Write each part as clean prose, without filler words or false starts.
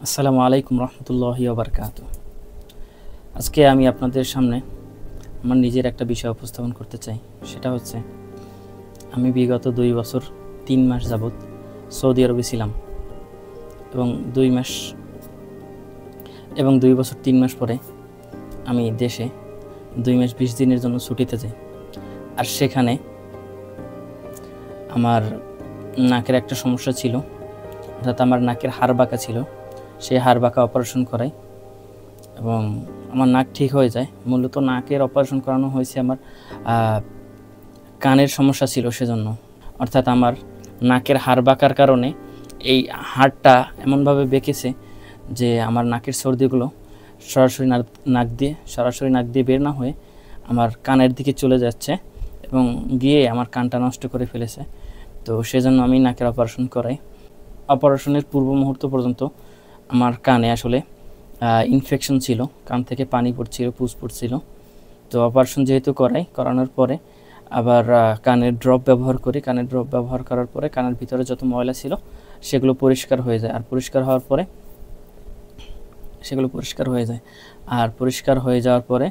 আসসালামু আলাইকুম রহমতুল্লাহি ওয়া বারাকাতুহু। আজকে আমি আপনাদের সামনে আমার নিজের একটা বিষয় উপস্থাপন করতে চাই। সেটা হচ্ছে আমি বিগত 2 বছর 3 মাস যাবৎ সৌদি আরবে ছিলাম এবং 2 বছর 3 মাস পরে আমি দেশে 2 মাস 20 দিনের জন্য ছুটিতে যাই। আর সেখানে আমার নাকের একটা সমস্যা ছিল, অর্থাৎ আমার নাকের হাড় বাঁকা ছিল। সেই হাড় বাঁকা অপারেশন করাই এবং আমার নাক ঠিক হয়ে যায়। মূলত নাকের অপারেশন করানো হয়েছে আমার কানের সমস্যা ছিল সেজন্য, অর্থাৎ আমার নাকের হাড় বাঁকার কারণে এই হাড়টা এমনভাবে বেঁকেছে যে আমার নাকের সর্দিগুলো সরাসরি নাক দিয়ে বের না হয়ে আমার কানের দিকে চলে যাচ্ছে এবং গিয়ে আমার কানটা নষ্ট করে ফেলেছে। তো সেজন্য আমি নাকের অপারেশন করাই। অপারেশনের পূর্ব মুহূর্ত পর্যন্ত আমার কানে আসলে ইনফেকশন ছিল, কান থেকে পানি পড়ছিল, পুজ পড়ছিল। তো অপারেশন যেহেতু করানোর পরে আবার কানের ড্রপ ব্যবহার করি। কানের ড্রপ ব্যবহার করার পরে কানের ভিতরে যত ময়লা ছিল সেগুলো পরিষ্কার হয়ে যায়। আর পরিষ্কার হয়ে যাওয়ার পরে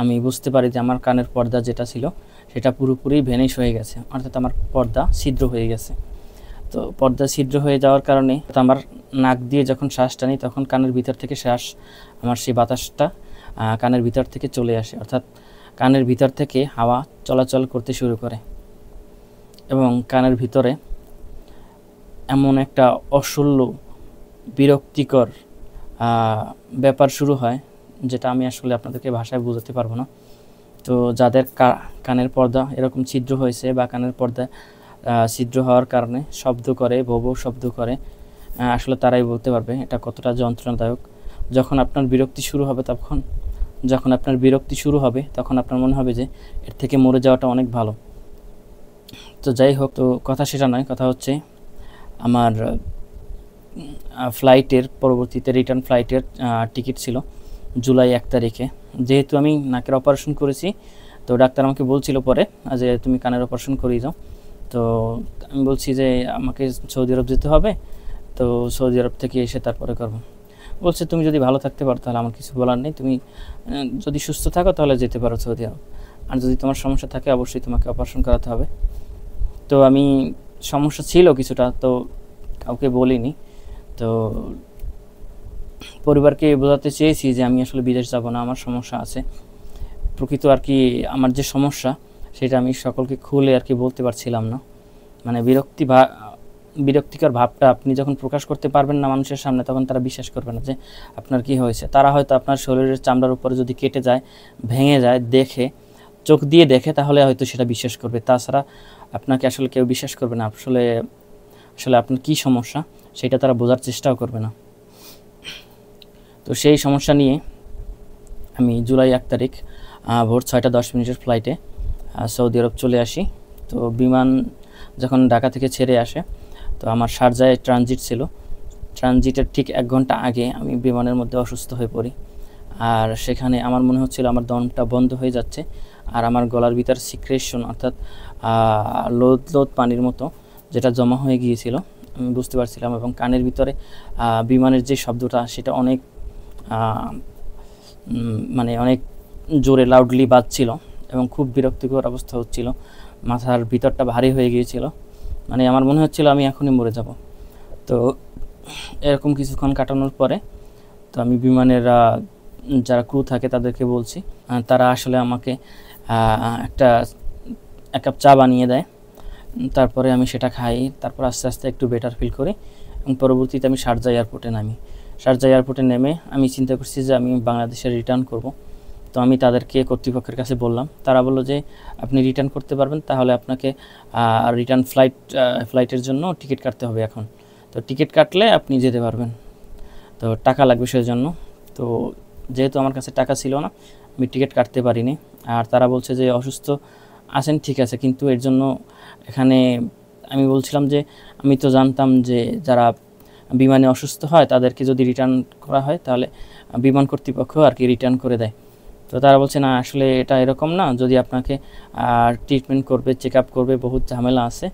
আমি বুঝতে পারি যে আমার কানের পর্দা যেটা ছিল সেটা পুরোপুরি ভ্যানিশ হয়ে গেছে, অর্থাৎ আমার পর্দা ছিদ্র হয়ে গেছে। তো পর্দা ছিদ্র হয়ে যাওয়ার কারণে আমার নাক দিয়ে যখন শ্বাস টানি তখন কানের ভিতর থেকে আমার সেই বাতাসটা কানের ভিতর থেকে চলে আসে, অর্থাৎ কানের ভিতর থেকে হাওয়া চলাচল করতে শুরু করে এবং কানের ভিতরে এমন একটা অসহ্য বিরক্তিকর ব্যাপার শুরু হয় যেটা আমি আসলে আপনাদেরকে ভাষায় বোঝাতে পারবো না। তো যাদের কানের পর্দা এরকম ছিদ্র হয়েছে বা কানের পর্দা ছিদ্র হওয়ার কারণে শব্দ করে, ভৌ শব্দ করে, আসলে তারাই বলতে পারবে এটা কতটা যন্ত্রণাদায়ক। যখন আপনার বিরক্তি শুরু হবে তখন আপনার মনে হবে যে এর থেকে মরে যাওয়াটা অনেক ভালো। তো যাই হোক, তো কথা সেটা নয়, কথা হচ্ছে আমার ফ্লাইটের পরবর্তীতে রিটার্ন ফ্লাইটের টিকিট ছিল জুলাই 1 তারিখে। যেহেতু আমি নাকের অপারেশন করেছি, তো ডাক্তার আমাকে বলছিল পরে যে তুমি কানের অপারেশন করিয়ে যাও। তো আমি বলছি যে আমাকে সৌদি আরব যেতে হবে, তো সৌদি আরব থেকে এসে তারপরে করব। বলছে তুমি যদি ভালো থাকতে পারো তাহলে আমার কিছু বলার নেই, তুমি যদি সুস্থ থাকো তাহলে যেতে পারো সৌদি আরব, আর যদি তোমার সমস্যা থাকে অবশ্যই তোমাকে অপারেশন করাতে হবে। তো আমি সমস্যা ছিল কিছুটা, তো কাউকে বলিনি। তো পরিবারকে বোঝাতে চেয়েছি যে আমি আসলে বিদেশ যাব না, আমার সমস্যা আছে প্রকৃত আর কি। আমার যে সমস্যা সেটা আমি সকলকে খুলে আর কি বলতে পারছিলাম না। মানে বিরক্তিকর ভাবটা আপনি যখন প্রকাশ করতে পারবেন না মানুষের সামনে, তখন তারা বিশ্বাস করবে না যে আপনার কি হয়েছে। তারা হয়তো আপনার শরীরের চামড়ার উপরে যদি কেটে যায়, ভেঙে যায়, চোখ দিয়ে দেখে তাহলে হয়তো সেটা বিশ্বাস করবে। তাছাড়া আপনাকে আসলে কেউ বিশ্বাস করবে না। আসলে আপনার কি সমস্যা সেটা তারা বোঝার চেষ্টাও করবে না। তো সেই সমস্যা নিয়ে আমি জুলাই 1 তারিখ ভোর 6টা 10 মিনিটের ফ্লাইটে সৌদি আরব চলে আসি। তো বিমান যখন ঢাকা থেকে ছেড়ে আসে, তো আমার শারজায় ট্রানজিট ছিল। ট্রানজিটের ঠিক 1 ঘন্টা আগে আমি বিমানের মধ্যে অসুস্থ হয়ে পড়ি। আর সেখানে আমার মনে হচ্ছিল আমার দমটা বন্ধ হয়ে যাচ্ছে, আর আমার গলার ভিতর সিক্রেশন, অর্থাৎ লোদ পানির মতো যেটা জমা হয়ে গিয়েছিল আমি বুঝতে পারছিলাম। এবং কানের ভিতরে বিমানের যে শব্দটা সেটা অনেক অনেক জোরে লাউডলি বাজছিল এবং খুব বিরক্তিকর অবস্থা হচ্ছিল। মাথার ভিতরটা ভারী হয়ে গিয়েছিল, মানে আমার মনে হচ্ছিল আমি এখনই মরে যাব। তো এরকম কিছুক্ষণ কাটানোর পরে তো আমি বিমানের যারা ক্রু থাকে তাদেরকে বলছি, তারা আসলে আমাকে এক কাপ চা বানিয়ে দেয়। তারপরে আমি সেটা খাই, তারপর আস্তে আস্তে একটু বেটার ফিল করি এবং পরবর্তীতে আমি শারজা এয়ারপোর্টে নামি। শারজা এয়ারপোর্টে নেমে আমি চিন্তা করছি যে আমি বাংলাদেশে রিটার্ন করব। তো আমি তাদেরকে কর্তৃপক্ষের কাছে বললাম, তারা বললো যে আপনি রিটার্ন করতে পারবেন, তাহলে আপনাকে রিটার্ন ফ্লাইটের জন্য টিকিট কাটতে হবে এখন। তো টিকিট কাটলে আপনি যেতে পারবেন, তো টাকা লাগবে সেজন্য। তো যেহেতু আমার কাছে টাকা ছিল না, আমি টিকিট কাটতে পারিনি। আর তারা বলছে যে অসুস্থ আছেন, ঠিক আছে, কিন্তু এর জন্য এখানে আমি বলছিলাম যে আমি তো জানতাম যে যারা বিমানে অসুস্থ হয় তাদেরকে যদি রিটার্ন করা হয় তাহলে বিমান কর্তৃপক্ষ আর কি রিটার্ন করে দেয়। তো তারা বলছে না, আসলে এটা এরকম না, যদি আপনাকে ট্রিটমেন্ট করবে, চেক আপ করবে, বহুত ঝামেলা আছে,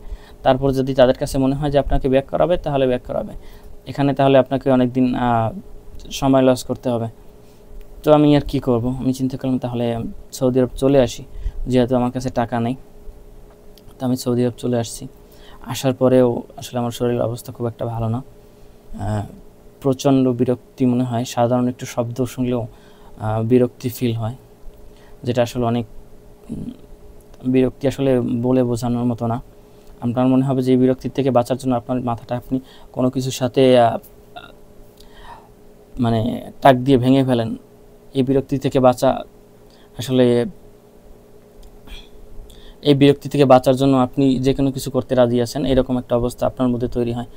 তারপর যদি তাদের কাছে মনে হয় যে আপনাকে ব্যাক করাবে তাহলে ব্যাক করাবে। এখানে তাহলে আপনাকে অনেক দিন সময় লস করতে হবে। তো আমি আর কি করব, আমি চিন্তা করলাম তাহলে সৌদি আরব চলে আসি, যেহেতু আমার কাছে টাকা নেই। তো আমি সৌদি আরব চলে আসছি। আসার পরেও আসলে আমার শরীরের অবস্থা খুব একটা ভালো না, প্রচণ্ড বিরক্তি মনে হয়, সাধারণ একটু শব্দ শুনলেও বিরক্তি ফিল হয়, যেটা আসলে অনেক বিরক্তি আসলে বলে বোঝানোর মতো না। আপনার মনে হবে যে এই বিরক্তির থেকে বাঁচার জন্য আপনার মাথাটা আপনি কোনো কিছুর সাথে মানে টাক দিয়ে ভেঙে ফেলেন। এই বিরক্তি থেকে বাঁচা আসলে এই বিরক্তি থেকে বাঁচার জন্য আপনি যে কোনো কিছু করতে রাজি আছেন, এরকম একটা অবস্থা আপনার মধ্যে তৈরি হয়।